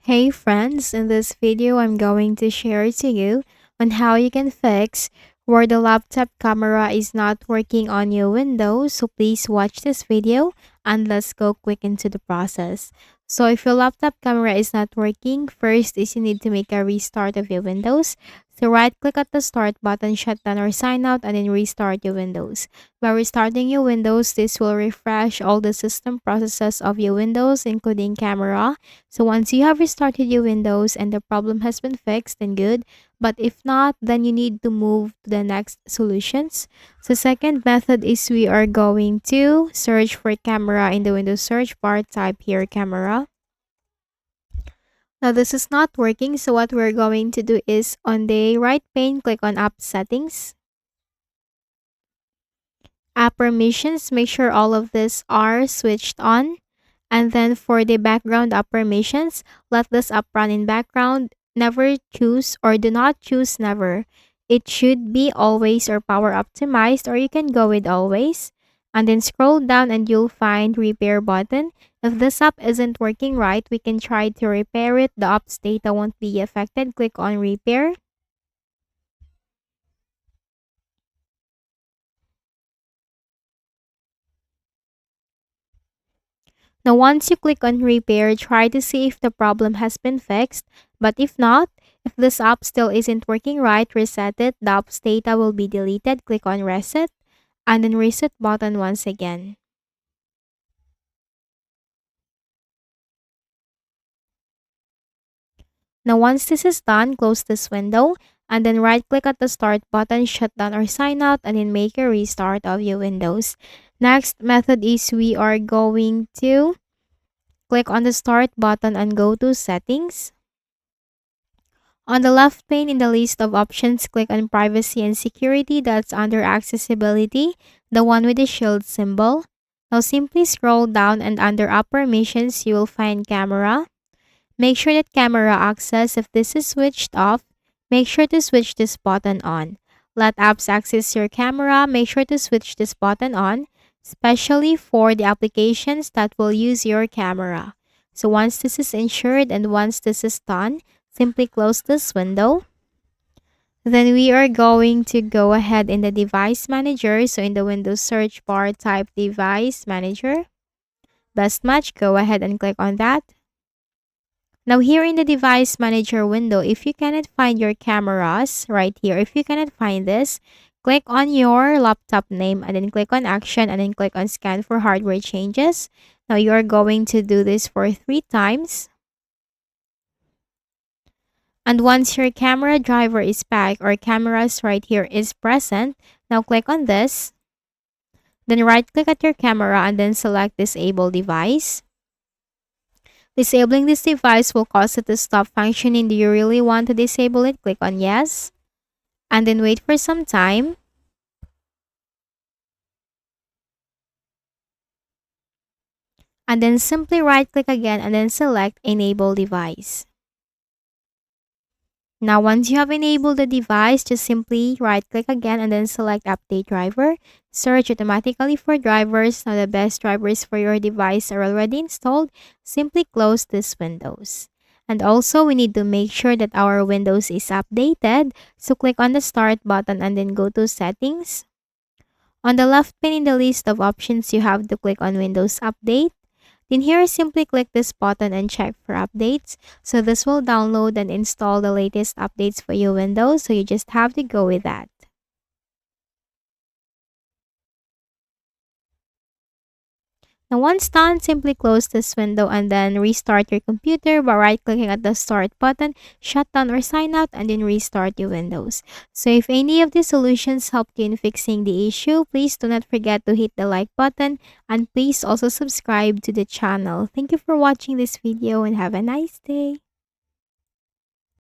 Hey friends, in this video I'm going to share to you on how you can fix where the laptop camera is not working on your Windows. So please watch this video and let's go quick into the process. So if your laptop camera is not working, first is you need to make a restart of your Windows. So right click at the start button, shut down or sign out and then restart your Windows. By restarting your Windows, this will refresh all the system processes of your Windows including camera. So once you have restarted your Windows and the problem has been fixed, then good. But if not, then you need to move to the next solutions. So second method is we are going to search for camera in the Windows search bar, type here camera. Now this is not working, so what we're going to do is on the right pane, click on app settings. App permissions, make sure all of these are switched on. And then for the background app permissions, let this app run in background. Never choose or do not choose never. It should be always or power optimized, or you can go with always. And then scroll down and you'll find repair button. If this app isn't working right, we can try to repair it. The app's data won't be affected. Click on repair. Now, once you click on repair, try to see if the problem has been fixed. But if not, if this app still isn't working right, reset it. The app's data will be deleted. Click on reset and then reset button once again. Now, once this is done, close this window and then right click at the start button, shut down or sign out and then make a restart of your Windows. Next method is we are going to click on the start button and go to settings. On the left pane in the list of options, click on Privacy and Security. That's under Accessibility, the one with the shield symbol. Now simply scroll down and under App Permissions, you will find Camera. Make sure that Camera Access, if this is switched off, make sure to switch this button on. Let apps access your camera. Make sure to switch this button on, especially for the applications that will use your camera. So once this is ensured and once this is done, simply close this window. Then we are going to go ahead in the device manager. So in the Windows search bar, type device manager. Best match, go ahead and click on that. Now here in the device manager window, if you cannot find your cameras right here, if you cannot find this, click on your laptop name and then click on action and then click on scan for hardware changes. Now you are going to do this for 3 times. And once your camera driver is back or cameras right here is present, now click on this. Then right click at your camera and then select disable device. Disabling this device will cause it to stop functioning. Do you really want to disable it? Click on yes. And then wait for some time. And then simply right click again and then select enable device. Now, once you have enabled the device, just simply right-click again and then select Update Driver. Search automatically for drivers. Now, the best drivers for your device are already installed. Simply close these windows. And also, we need to make sure that our Windows is updated. So, click on the Start button and then go to Settings. On the left pane in the list of options, you have to click on Windows Update. Then here, simply click this button and check for updates. So this will download and install the latest updates for your Windows. So you just have to go with that. Now once done, simply close this window and then restart your computer by right-clicking at the Start button, shut down or sign out, and then restart your Windows. So if any of these solutions helped you in fixing the issue, please do not forget to hit the like button and please also subscribe to the channel. Thank you for watching this video and have a nice day.